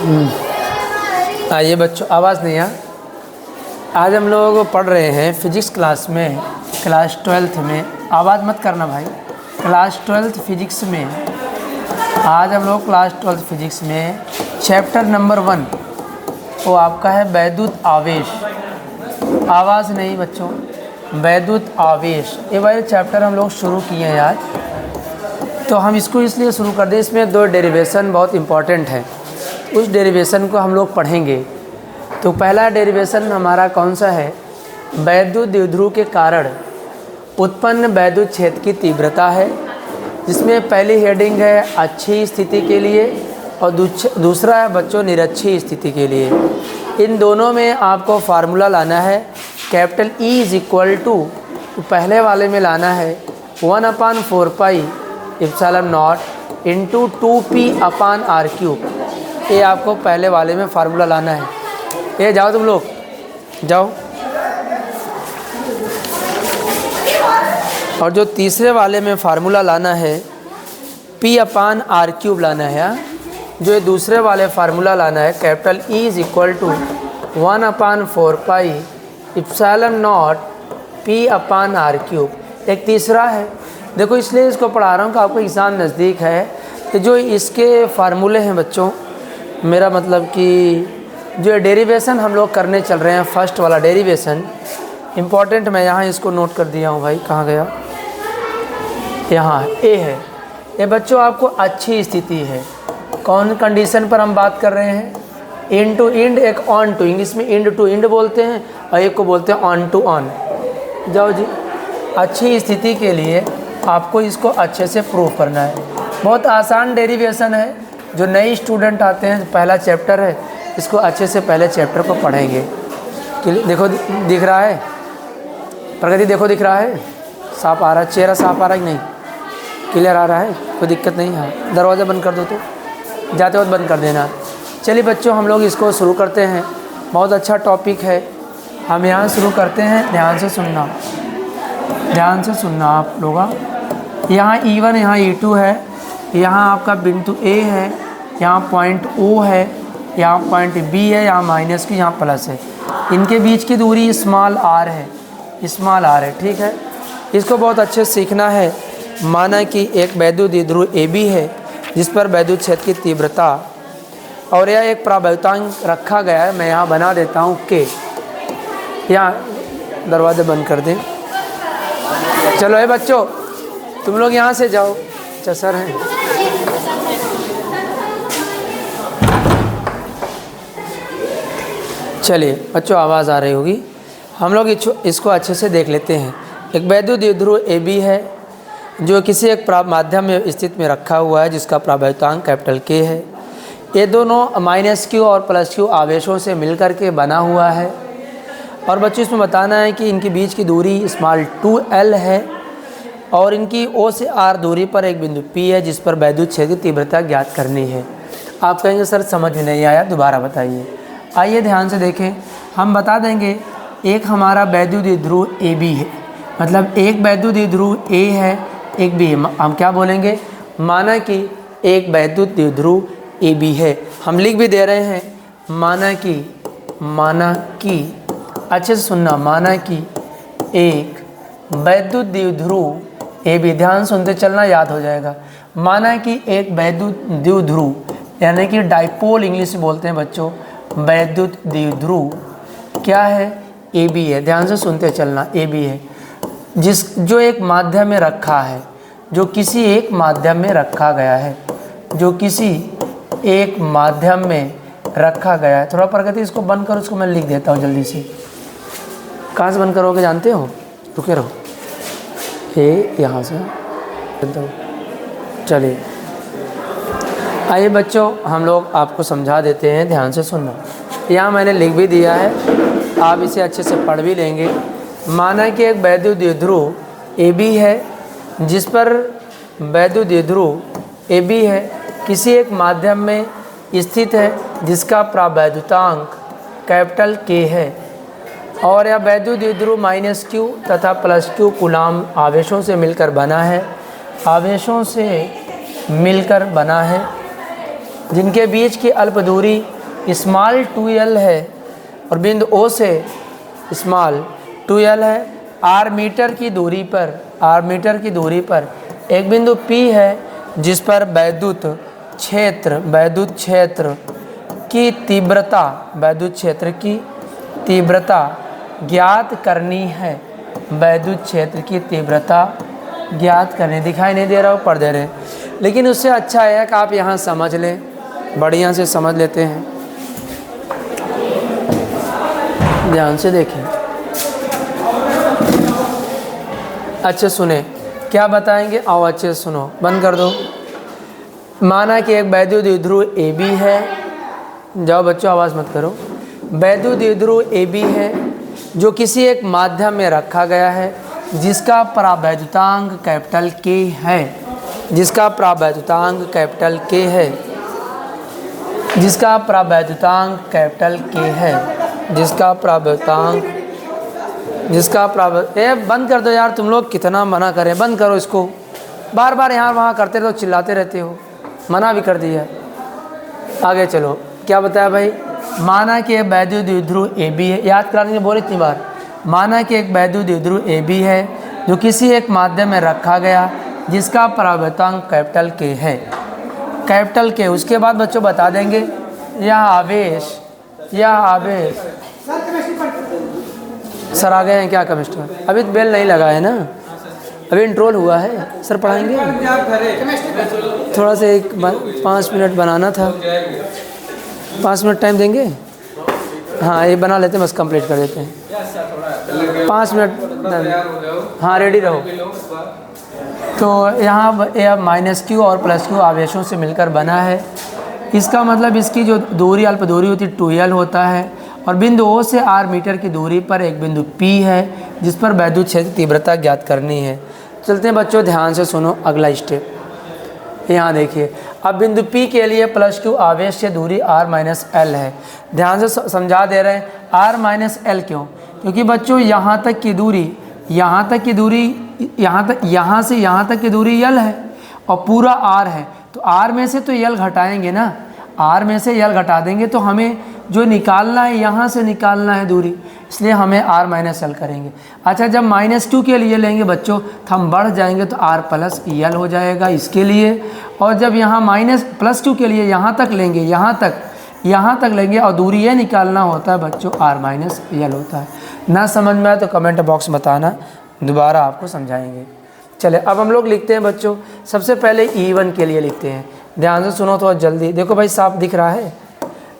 आइए बच्चों, आवाज़ नहीं आ। आज हम लोग पढ़ रहे हैं फिजिक्स क्लास में, क्लास 12th में। आवाज़ मत करना भाई। क्लास 12th फिजिक्स में आज हम लोग क्लास 12th फिजिक्स में चैप्टर नंबर 1 वो आपका है वैद्युत आवेश। आवाज़ नहीं बच्चों, वैद्युत आवेश ये वाले चैप्टर हम लोग शुरू किए हैं आज। तो हम इसको इसलिए शुरू कर दें, इसमें 2 डेरिवेशन बहुत इम्पॉर्टेंट है, उस डेरिवेशन को हम लोग पढ़ेंगे। तो पहला डेरिवेशन हमारा कौन सा है? वैद्युत द्विध्रुव के कारण उत्पन्न वैद्युत क्षेत्र की तीव्रता है, जिसमें पहली हेडिंग है अच्छी स्थिति के लिए और दूसरा है बच्चों निरक्षी स्थिति के लिए। इन दोनों में आपको फार्मूला लाना है। Capital E is equal to, पहले वाले में लाना है 1/4 एप्सिलॉन नॉट इंटू 2p/r³। ये आपको पहले वाले में फार्मूला लाना है। ये जाओ तुम लोग जाओ। और जो तीसरे वाले में फार्मूला लाना है p/r³ लाना है। जो ये दूसरे वाले फार्मूला लाना है capital E is equal to 1/4 epsilon naught p/r³। एक तीसरा है, देखो इसलिए इसको पढ़ा रहा हूँ कि आपको एग्ज़ाम नज़दीक है। कि जो इसके फार्मूले हैं बच्चों, मेरा मतलब कि जो डेरिवेशन हम लोग करने चल रहे हैं, फर्स्ट वाला डेरिवेशन इम्पॉर्टेंट, मैं यहाँ इसको नोट कर दिया हूँ भाई। कहाँ गया? यहाँ ए है। ये बच्चों आपको अच्छी स्थिति है। कौन कंडीशन पर हम बात कर रहे हैं? इन टू इंड, एक ऑन टू। इंग्लिश में इंड टू इंड बोलते हैं और एक को बोलते हैं ऑन टू ऑन। जाओ जी, अच्छी स्थिति के लिए आपको इसको अच्छे से प्रूव करना है। बहुत आसान डेरिवेशन है। जो नए स्टूडेंट आते हैं, पहला चैप्टर है, इसको अच्छे से पहले चैप्टर को पढ़ेंगे। देखो दिख रहा है प्रगति, देखो दिख रहा है, साफ आ रहा है, चेहरा साफ आ रहा है कि नहीं? क्लियर आ रहा है, कोई दिक्कत नहीं है। दरवाज़ा बंद कर दो, तो जाते वक्त बंद कर देना। चलिए बच्चों, हम लोग इसको शुरू करते हैं। बहुत अच्छा टॉपिक है। हम यहाँ शुरू करते हैं, ध्यान से सुनना, ध्यान से सुनना आप लोग। यहाँ E1, यहाँ E2 है, यहाँ आपका बिंदु A है, यहाँ पॉइंट O है, यहाँ पॉइंट B है, यहाँ माइनस की, यहाँ प्लस है। इनके बीच की दूरी स्मॉल r है, स्मॉल r है, ठीक है। इसको बहुत अच्छे से सीखना है। माना कि एक वैद्युत द्विध्रुव AB है, जिस पर वैद्युत क्षेत्र की तीव्रता और यह एक प्रावैद्युतांक रखा गया है। मैं यहाँ बना देता हूँ K। यहाँ दरवाज़ा बंद कर दें। चलो है बच्चों, तुम लोग यहाँ से जाओ, सर हैं। चलिए बच्चों, आवाज़ आ रही होगी। हम लोग इसको अच्छे से देख लेते हैं। एक वैद्युत द्विध्रुव AB है, जो किसी एक माध्यम में स्थिति में रखा हुआ है, जिसका प्रावैद्युतांक कैपिटल K है। ये दोनों -Q और +Q आवेशों से मिलकर के बना हुआ है। और बच्चों इसमें बताना है कि इनके बीच की दूरी स्मॉल 2l है और इनकी O से R दूरी पर एक बिंदु P है, जिस पर वैद्युत क्षेत्र की तीव्रता ज्ञात करनी है। आप कहेंगे सर समझ में नहीं आया, दोबारा बताइए। आइए ध्यान से देखें, हम बता देंगे। एक हमारा वैद्युत द्विध्रुव AB है, मतलब एक वैद्युत द्विध्रुव A है, एक B है। हम क्या बोलेंगे? माना कि एक वैद्युत द्विध्रुव AB है। हम लिख भी दे रहे हैं, माना कि अच्छे से सुनना, माना कि एक वैद्युत द्विध्रुव AB, ध्यान सुनते चलना, याद हो जाएगा। माना कि एक वैद्युत द्विध्रुव, यानी कि डाइपोल इंग्लिश में बोलते हैं बच्चों, वैद्युत द्विध्रुव क्या है? AB है। ध्यान से सुनते चलना, AB है, जो एक माध्यम में रखा है, जो किसी एक माध्यम में रखा गया है, जो किसी एक माध्यम में रखा गया है। थोड़ा प्रगति इसको बंद करो, उसको मैं लिख देता हूँ जल्दी से। कहाँ से बंद करोगे जानते हो? रुके रहो, ये यहाँ से। चलिए आइए बच्चों, हम लोग आपको समझा देते हैं, ध्यान से सुनना। यहाँ मैंने लिख भी दिया है, आप इसे अच्छे से पढ़ भी लेंगे। माना कि एक वैद्युत द्विध्रुव AB है, जिस पर वैद्युत द्विध्रुव AB है, किसी एक माध्यम में स्थित है, जिसका प्रावैद्युतांक कैपिटल K है। और यह वैद्युत द्विध्रुव -Q तथा +Q कूलाम आवेशों से मिलकर बना है, आवेशों से मिलकर बना है, जिनके बीच की अल्प दूरी स्मॉल 2l है और बिंदु O से स्मॉल 2l है, r मीटर की दूरी पर एक बिंदु P है जिस पर वैद्युत क्षेत्र की तीव्रता ज्ञात करनी है। वैद्युत क्षेत्र की तीव्रता ज्ञात करनी, दिखाई नहीं दे रहा हो, पढ़ दे रहे, लेकिन उससे अच्छा है कि आप यहाँ समझ लें, बढ़िया से समझ लेते हैं, ध्यान से देखें। अच्छे सुने क्या बताएंगे, आओ अच्छे से सुनो, बंद कर दो। माना कि एक वैद्युत द्विध्रुव AB है, जाओ बच्चों आवाज़ मत करो, वैद्युत द्विध्रुव AB है जो किसी एक माध्यम में रखा गया है जिसका परावैद्युतांक कैपिटल K है, जिसका परावैद्युतांक कैपिटल K है, जिसका परावैद्युतांक कैपिटल K है, बंद कर दो यार, तुम लोग कितना मना करें, बंद करो इसको, बार बार यहाँ वहाँ करते रहो, चिल्लाते रहते हो, मना भी कर दिया। आगे चलो, क्या बताया भाई, माना कि एक वैद्युत द्विध्रुव AB है, याद कराने बोले इतनी बार, माना कि एक वैद्युत द्विध्रुव AB है जो किसी एक माध्यम में रखा गया जिसका परावैद्युतांक कैपिटल K है, कैपिटल K। उसके बाद बच्चों बता देंगे यह आवेश सर आ गए हैं क्या केमिस्ट्री, अभी बेल नहीं लगा है ना, अभी इंट्रोल हुआ है, सर पढ़ाएंगे थोड़ा सा, 5 मिनट बनाना था, 5 मिनट टाइम देंगे, हाँ ये बना लेते हैं, बस कंप्लीट कर देते हैं 5 मिनट, हाँ रेडी रहो। तो यहाँ -q और +q आवेशों से मिलकर बना है, इसका मतलब इसकी जो दूरी अल्प दूरी होती है 2l होता है, और बिंदु O से r मीटर की दूरी पर एक बिंदु P है जिस पर वैद्युत क्षेत्र की तीव्रता ज्ञात करनी है। चलते हैं बच्चों, ध्यान से सुनो अगला स्टेप, यहाँ देखिए, अब बिंदु P के लिए +q आवेश से दूरी r-l है, ध्यान से समझा दे रहे हैं, r-l क्यों, क्योंकि बच्चों यहाँ से यहाँ तक की दूरी l है और पूरा r है, तो r में से तो l घटाएंगे ना, r में से l घटा देंगे तो हमें जो निकालना है यहाँ से निकालना है दूरी, इसलिए हमें r-l करेंगे। अच्छा, जब -2 के लिए लेंगे बच्चों तो हम बढ़ जाएंगे तो r+l हो जाएगा इसके लिए, और जब यहाँ +2 के लिए यहाँ तक लेंगे, यहाँ तक लेंगे और दूरी ये निकालना होता है बच्चों r-l होता है। ना समझ में आए तो कमेंट बॉक्स बताना, दोबारा आपको समझाएंगे। चले अब हम लोग लिखते हैं बच्चों, सबसे पहले E1 के लिए लिखते हैं, ध्यान से सुनो थोड़ा जल्दी, देखो भाई साफ दिख रहा है,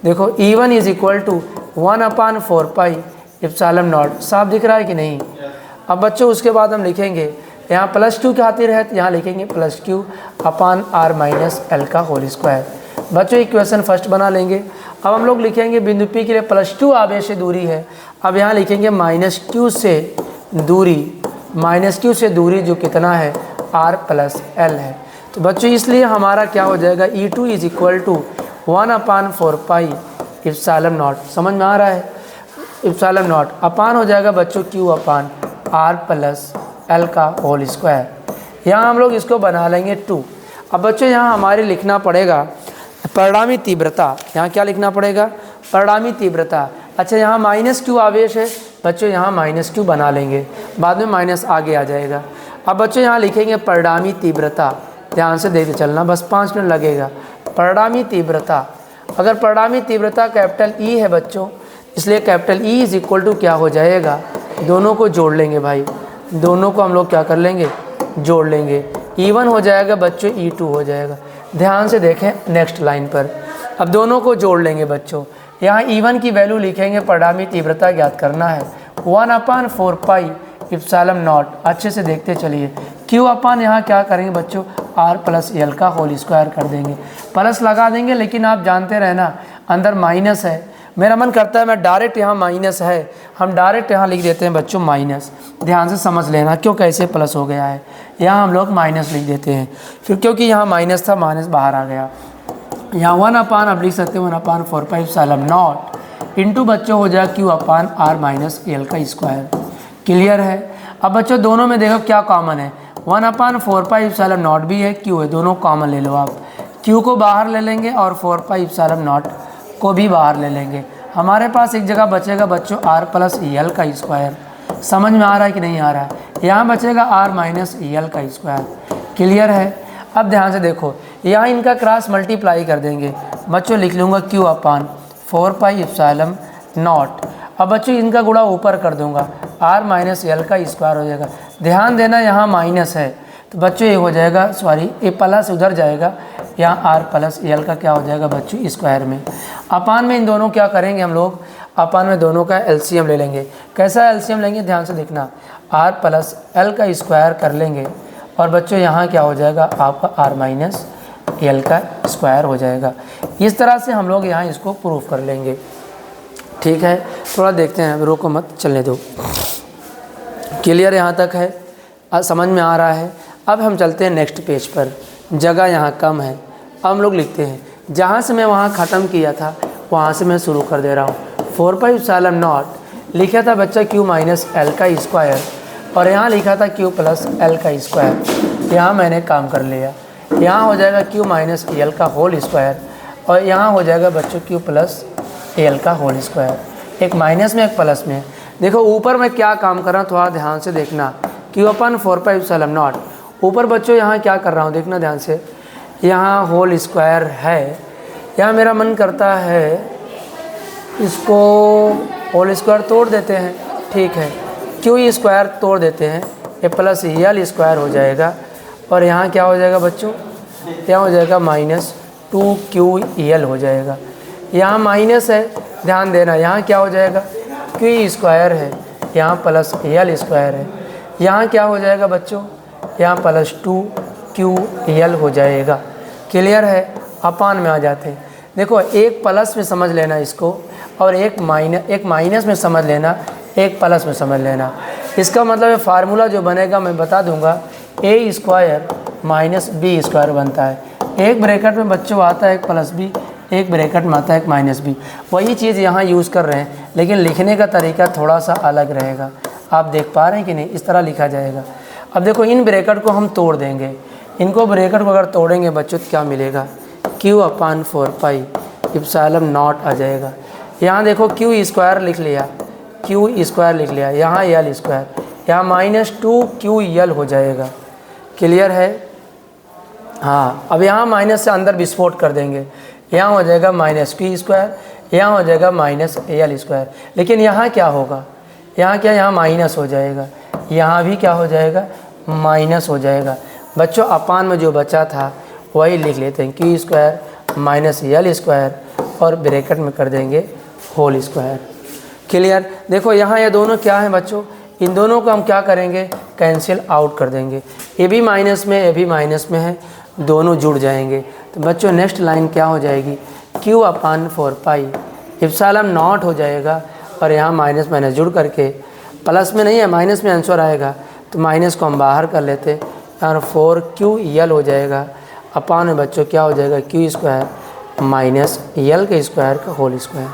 देखो E1 = 1/4 पाई एप्सिलॉन नॉट, साफ दिख रहा है कि नहीं। अब बच्चों उसके बाद हम लिखेंगे, यहाँ +2 की खातिर है तो यहाँ लिखेंगे +q/r-l का होल स्क्वायर। बच्चों इक्वेशन फर्स्ट बना लेंगे। अब हम लोग लिखेंगे बिंदु P के लिए +2 आवेश से दूरी है, अब यहाँ लिखेंगे -q से दूरी जो कितना है r+l है। तो बच्चों इसलिए हमारा क्या हो जाएगा, E2 = 1/4 पाई एप्सिलॉन नॉट, समझ में आ रहा है, एप्सिलॉन नॉट अपान हो जाएगा बच्चों q/r+l का होल स्क्वायर। यहाँ हम लोग इसको बना लेंगे 2। अब बच्चों यहाँ हमारे लिखना पड़ेगा परिणामी तीव्रता, यहाँ क्या लिखना पड़ेगा, परिणामी तीव्रता। अच्छा, यहाँ -q आवेश है बच्चों, यहाँ -q बना लेंगे, बाद में माइनस आगे आ जाएगा। अब बच्चों यहाँ लिखेंगे परिणामी तीव्रता, ध्यान से देखते चलना, बस 5 मिनट लगेगा। परिणामी तीव्रता, अगर परिणामी तीव्रता कैपिटल E है बच्चों, इसलिए कैपिटल E = क्या हो जाएगा, दोनों को जोड़ लेंगे भाई, दोनों को हम लोग क्या कर लेंगे, जोड़ लेंगे, E1 हो जाएगा बच्चों, E2 हो जाएगा। ध्यान से देखें नेक्स्ट लाइन पर, अब दोनों को जोड़ लेंगे बच्चों, यहाँ E1 की वैल्यू लिखेंगे, परिणामी तीव्रता ज्ञात करना है 1/4 पाई एप्सिलॉन नॉट, अच्छे से देखते चलिए, q/, यहाँ क्या करेंगे बच्चों, r+l का होल स्क्वायर कर देंगे, प्लस लगा देंगे, लेकिन आप जानते रहना अंदर माइनस है, मेरा मन करता है मैं डायरेक्ट यहाँ माइनस है, हम डायरेक्ट यहाँ लिख देते हैं बच्चों माइनस, ध्यान से समझ लेना क्यों कैसे प्लस हो गया है, यहाँ हम लोग माइनस लिख देते हैं, फिर क्योंकि यहाँ माइनस था माइनस बाहर आ गया, यहाँ 1/, आप लिख सकते हैं 1/4 पाई एप्सिलॉन नॉट इंटू बच्चों हो जाएगा q/r-l का स्क्वायर। क्लियर है। अब बच्चों दोनों में देखो क्या कॉमन है, 1/4 पाई एप्सिलॉन नॉट भी है, q है, दोनों कॉमन ले लो आप, q को बाहर ले लेंगे और 4 पाई एप्सिलॉन नॉट को भी बाहर ले लेंगे। हमारे पास एक जगह बचेगा बच्चों r प्लस यल का स्क्वायर। समझ में आ रहा है कि नहीं आ रहा है? यहाँ बचेगा r माइनस यल का स्क्वायर। क्लियर है? अब ध्यान से देखो, यहाँ इनका क्रॉस मल्टीप्लाई कर देंगे बच्चों, लिख लूँगा q upon 4 pi epsilon not. अब बच्चों इनका गुणा ऊपर कर दूंगा, r माइनस यल का स्क्वायर हो जाएगा। ध्यान देना यहाँ माइनस है तो बच्चों ये हो जाएगा, सॉरी ये प्लस उधर जाएगा, यहाँ r प्लस यल का क्या हो जाएगा बच्चों स्क्वायर में। अपान में इन दोनों क्या करेंगे हम लोग, अपान में दोनों का एलसीएम ले लेंगे। कैसा एलसीएम लेंगे ध्यान से देखना, r प्लस एल का स्क्वायर कर लेंगे और बच्चों यहाँ क्या हो जाएगा आपका r माइनस यल का स्क्वायर हो जाएगा। इस तरह से हम लोग यहाँ इसको प्रूफ कर लेंगे। ठीक है, थोड़ा देखते हैं, रोको मत, चलने दो। क्लियर यहाँ तक है? समझ में आ रहा है? अब हम चलते हैं नेक्स्ट पेज पर। जगह यहाँ कम है, अब हम लोग लिखते हैं, जहाँ से मैं वहाँ ख़त्म किया था वहाँ से मैं शुरू कर दे रहा हूँ। 4 पाई एप्सिलॉन नॉट लिखा था बच्चा q माइनस एल का स्क्वायर, और यहाँ लिखा था q प्लस एल का स्क्वायर। यहाँ मैंने काम कर लिया, यहाँ हो जाएगा q माइनस एल का होल स्क्वायर, और यहाँ हो जाएगा बच्चों q प्लस एल का होल स्क्वायर। एक माइनस में एक प्लस में। देखो ऊपर मैं क्या काम कर रहा हूँ, थोड़ा ध्यान से देखना, q upon 4 pi epsilon not. ऊपर बच्चों यहाँ क्या कर रहा हूँ देखना ध्यान से, यहाँ होल स्क्वायर है, यहाँ मेरा मन करता है इसको होल स्क्वायर तोड़ देते हैं। ठीक है, q स्क्वायर तोड़ देते हैं, ये प्लस यल स्क्वायर हो जाएगा, और यहाँ क्या हो जाएगा बच्चों, यहाँ हो जाएगा माइनस 2ql हो जाएगा। यहाँ माइनस है, ध्यान देना, यहाँ क्या हो जाएगा q स्क्वायर है, यहाँ प्लस यल स्क्वायर है, यहाँ क्या हो जाएगा बच्चों, यहाँ प्लस 2ql हो जाएगा। क्लियर है? अपान में आ जाते हैं। देखो एक प्लस में समझ लेना इसको, और एक माइनस में समझ लेना, एक प्लस में समझ लेना। इसका मतलब है फार्मूला जो बनेगा मैं बता दूंगा, a square minus B square बनता है। एक ब्रैकेट में बच्चों आता है एक प्लस बी, एक ब्रैकेट में आता है एक माइनस बी। वही चीज़ यहाँ यूज़ कर रहे हैं, लेकिन लिखने का तरीका थोड़ा सा अलग रहेगा। आप देख पा रहे हैं कि नहीं? इस तरह लिखा जाएगा। अब देखो इन ब्रैकेट को हम तोड़ देंगे, इनको ब्रैकेट को अगर तोड़ेंगे बच्चों तो क्या मिलेगा, q upon 4 pi epsilon nought आ जाएगा। यहाँ देखो q स्क्वायर लिख लिया, q स्क्वायर लिख लिया, यहाँ यल स्क्वायर, यहाँ माइनस 2ql हो जाएगा। क्लियर है? हाँ, अब यहाँ माइनस से अंदर विस्फोट कर देंगे, यहाँ हो जाएगा माइनस q स्क्वायर, यहाँ हो जाएगा माइनस यल स्क्वायर। लेकिन यहाँ क्या होगा, यहाँ क्या, यहाँ माइनस हो जाएगा, यहाँ भी क्या हो जाएगा, माइनस हो जाएगा। बच्चों अपान में जो बचा था वही लिख लेते हैं, q स्क्वायर माइनस यल स्क्वायर, और ब्रैकेट में कर देंगे होल स्क्वायर। क्लियर? देखो यहाँ ये दोनों क्या हैं बच्चों, इन दोनों को हम क्या करेंगे, कैंसिल आउट कर देंगे। ये भी माइनस में, ये भी माइनस में है, दोनों जुड़ जाएंगे। तो बच्चों नेक्स्ट लाइन क्या हो जाएगी, q upon 4 pi epsilon not हो जाएगा, और यहाँ माइनस माइनस जुड़ करके प्लस में नहीं है, माइनस में आंसर आएगा, तो माइनस को हम बाहर कर लेते, यहाँ 4ql हो जाएगा। अपान में बच्चों क्या हो जाएगा, q स्क्वायर माइनस यल के स्क्वायर का होल स्क्वायर।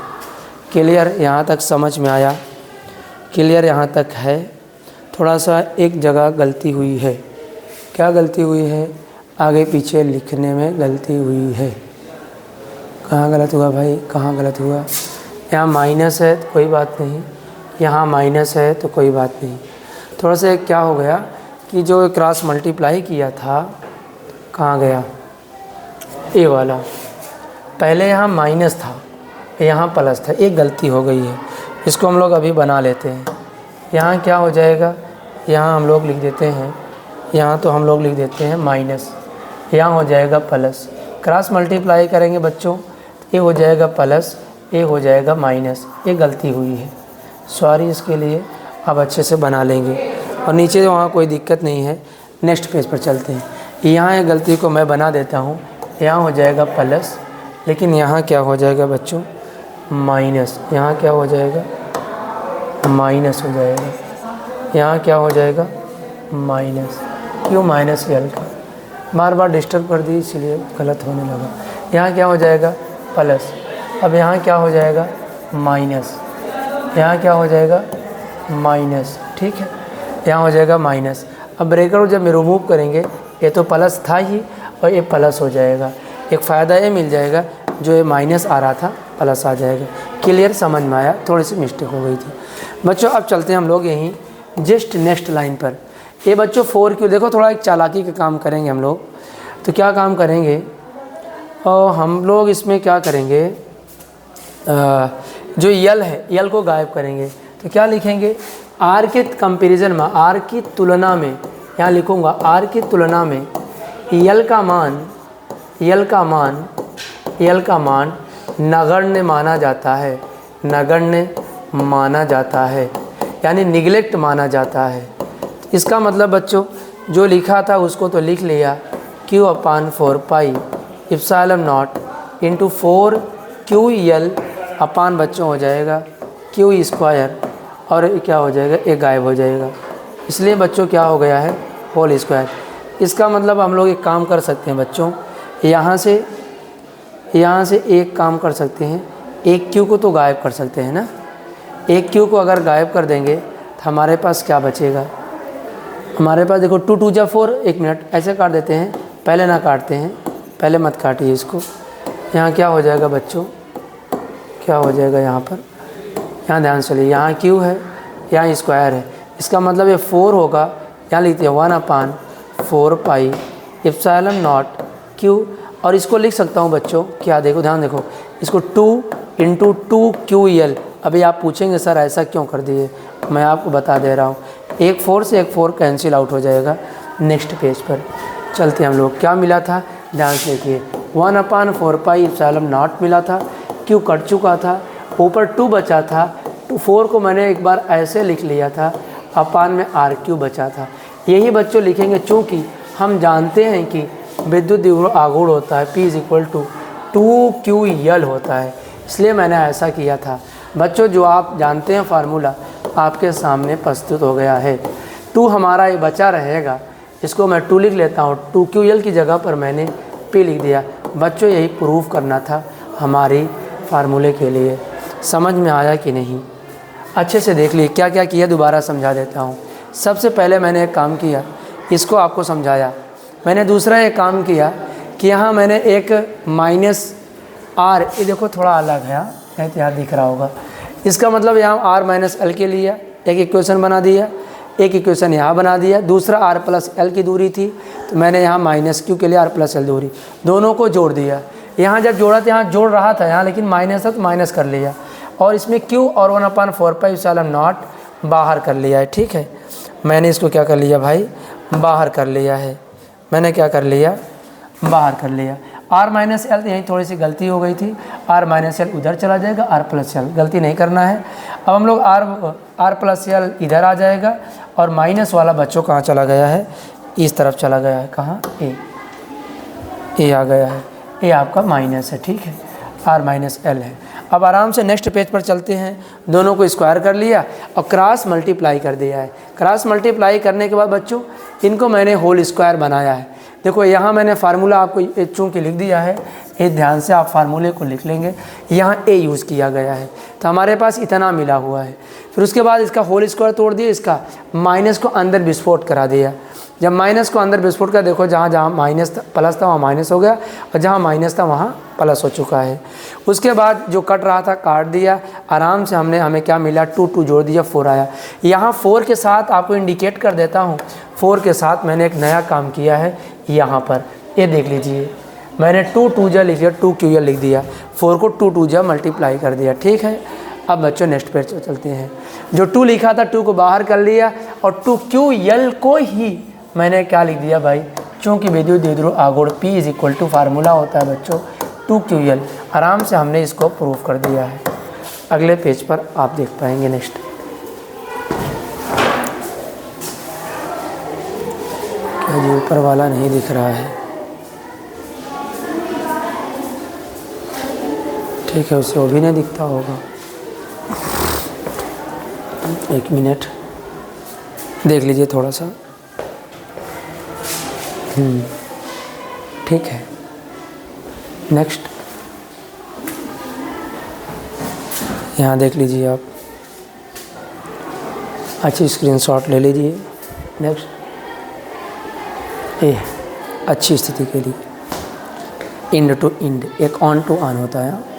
क्लियर? यहाँ तक समझ में आया? क्लियर यहाँ तक है? थोड़ा सा एक जगह गलती हुई है। क्या गलती हुई है? आगे पीछे लिखने में गलती हुई है। कहाँ गलत हुआ भाई, कहाँ गलत हुआ? यहाँ माइनस है तो कोई बात नहीं, यहाँ माइनस है तो कोई बात नहीं। थोड़ा सा क्या हो गया कि जो क्रॉस मल्टीप्लाई किया था, कहाँ गया, ए वाला, पहले यहाँ माइनस था, यहाँ प्लस था, एक गलती हो गई है, इसको हम लोग अभी बना लेते हैं। यहाँ क्या हो जाएगा, यहाँ हम लोग लिख देते हैं, यहाँ तो हम लोग लिख देते हैं माइनस, यहाँ हो जाएगा प्लस। क्रॉस मल्टीप्लाई करेंगे बच्चों, ये हो जाएगा प्लस, ये हो जाएगा माइनस। ये गलती हुई है, सॉरी इसके लिए, अब अच्छे से बना लेंगे। और नीचे वहाँ कोई दिक्कत नहीं है। नेक्स्ट पेज पर चलते हैं। यहाँ एक गलती को मैं बना देता हूँ, यहाँ हो जाएगा प्लस, लेकिन यहाँ क्या हो जाएगा बच्चों, माइनस। यहाँ क्या हो जाएगा, माइनस हो जाएगा। यहाँ क्या हो जाएगा, माइनस। क्यों माइनस यल का, बार बार डिस्टर्ब कर दी इसलिए गलत होने लगा। यहाँ क्या हो जाएगा, प्लस। अब यहाँ क्या हो जाएगा, माइनस। यहाँ क्या हो जाएगा, माइनस। ठीक है, यहाँ हो जाएगा माइनस। अब ब्रेकर को जब रिमूव करेंगे, ये तो प्लस था ही और ये प्लस हो जाएगा। एक फ़ायदा ये मिल जाएगा, जो ये माइनस आ रहा था प्लस आ जाएगा। क्लियर, समझ में आया? थोड़ी सी मिस्टेक हो गई थी बच्चों। अब चलते हैं हम लोग यहीं जस्ट नेक्स्ट लाइन पर। ये बच्चों 4Q, देखो थोड़ा एक चालाकी का काम करेंगे हम लोग। तो क्या काम करेंगे, और हम लोग इसमें क्या करेंगे, जो यल है यल को गायब करेंगे। तो क्या लिखेंगे, आर के कंपैरिजन में, आर की तुलना में, यहाँ लिखूँगा आर की तुलना में यल का मान नगण्य माना जाता है, नगण्य माना जाता है, यानी निगलेक्ट माना जाता है। इसका मतलब बच्चों जो लिखा था उसको तो लिख लिया, Q/4 pi epsilon not into 4QL अपान बच्चों हो जाएगा Q स्क्वायर, और क्या हो जाएगा, एक गायब हो जाएगा, इसलिए बच्चों क्या हो गया है, होल स्क्वायर। इसका मतलब हम लोग एक काम कर सकते हैं बच्चों, यहाँ से एक काम कर सकते हैं, एक Q को तो गायब कर सकते हैं ना। एक Q को अगर गायब कर देंगे तो हमारे पास क्या बचेगा, हमारे पास देखो 2 2 जा 4, एक मिनट ऐसे काट देते हैं, पहले ना काटते हैं, पहले मत काटिए इसको। यहाँ क्या हो जाएगा बच्चों, क्या हो जाएगा यहाँ पर, यहाँ ध्यान से चलिए, यहाँ Q है, यहाँ स्क्वायर है, इसका मतलब ये 4 होगा, यहाँ लिखते हैं 1/4 पाई इप्सिलॉन नॉट Q, और इसको लिख सकता हूँ बच्चों, क्या देखो ध्यान देखो, इसको 2 × 2QL। अभी आप पूछेंगे सर ऐसा क्यों कर दिए, मैं आपको बता दे रहा हूँ, एक 4 से एक 4 कैंसिल आउट हो जाएगा। नेक्स्ट पेज पर चलते हैं हम लोग, क्या मिला था ध्यान से देखिए, 1/4 पाई इप्सिलॉन नॉट मिला था, Q कट चुका था, ऊपर 2 बचा था, 4 को मैंने एक बार ऐसे लिख लिया था, अपान में RQ बचा था। यही बच्चों लिखेंगे, चूँकि हम जानते हैं कि विद्युत द्विध्रुव आघूर्ण होता है P = 2QL होता है, इसलिए मैंने ऐसा किया था बच्चों। जो आप जानते हैं फार्मूला आपके सामने प्रस्तुत हो गया है। 2 हमारा ये बचा रहेगा, इसको मैं 2 लिख लेता हूँ, 2QL की जगह पर मैंने P लिख दिया बच्चों। यही प्रूफ करना था हमारी फार्मूले के लिए। समझ में आया कि नहीं, अच्छे से देख लीजिए क्या क्या किया, दोबारा समझा देता हूँ। सबसे पहले मैंने एक काम किया, इसको आपको समझाया। मैंने दूसरा एक काम किया कि यहाँ मैंने एक -R, ये देखो थोड़ा अलग है, यहाँ दिख रहा होगा, इसका मतलब यहाँ R-L के लिए एक इक्वेशन बना दिया, एक इक्वेशन यहाँ बना दिया, दूसरा R+L की दूरी थी तो मैंने यहाँ -Q के लिए R+L दूरी, दोनों को जोड़ दिया। यहाँ जब जोड़ा तो यहाँ जोड़ रहा था यहाँ, लेकिन माइनस था तो माइनस कर लिया, और इसमें Q और 1/4 पाई इप्सिलॉन नॉट बाहर कर लिया है। ठीक है, मैंने इसको क्या कर लिया भाई, बाहर कर लिया है, मैंने क्या कर लिया, बाहर कर लिया। R-L यहीं थोड़ी सी गलती हो गई थी, R-L उधर चला जाएगा, R+L गलती नहीं करना है। अब हम लोग R+L इधर आ जाएगा, और माइनस वाला बच्चों कहाँ चला गया है, इस तरफ चला गया है, कहाँ, ए आ गया है, ये आपका माइनस है। ठीक है, R-L है। अब आराम से नेक्स्ट पेज पर चलते हैं, दोनों को स्क्वायर कर लिया और क्रॉस मल्टीप्लाई कर दिया है। क्रॉस मल्टीप्लाई करने के बाद बच्चों इनको मैंने होल स्क्वायर बनाया है। देखो यहाँ मैंने फार्मूला आपको चूँकि लिख दिया है, ये ध्यान से आप फार्मूले को लिख लेंगे, यहाँ A यूज़ किया गया है, तो हमारे पास इतना मिला हुआ है। फिर उसके बाद इसका होल स्क्वायर तोड़ दिया, इसका माइनस को अंदर विस्फोट करा दिया। जब माइनस को अंदर विस्फोट कर, देखो जहाँ जहाँ माइनस प्लस था वहाँ माइनस हो गया, और जहाँ माइनस था वहाँ प्लस हो चुका है। उसके बाद जो कट रहा था काट दिया, आराम से हमें क्या मिला, 2 2 जोड़ दिया, 4 आया। यहाँ 4 के साथ आपको इंडिकेट कर देता हूँ, 4 के साथ मैंने एक नया काम किया है यहाँ पर, ये देख लीजिए, मैंने 2 2 जा लिख दिया, 2QL लिख दिया, 4 को 2 2 जा मल्टीप्लाई कर दिया। ठीक है, अब बच्चों नेक्स्ट पेज चलते हैं। जो 2 लिखा था 2 को बाहर कर लिया, और 2QL को ही मैंने क्या लिख दिया भाई, चूँकि विद्युत द्विध्रुव आघूर्ण P = फार्मूला होता है बच्चों 2QL। आराम से हमने इसको प्रूफ कर दिया है। अगले पेज पर आप देख पाएंगे नेक्स्ट। क्या जी ऊपर वाला नहीं दिख रहा है, ठीक है, उसे वो भी नहीं दिखता होगा, एक मिनट देख लीजिए थोड़ा सा। ठीक है, नेक्स्ट यहाँ देख लीजिए आप, अच्छी स्क्रीनशॉट ले लीजिए। नेक्स्ट, अच्छी स्थिति के लिए इंड टू इंड, एक ऑन टू ऑन होता है।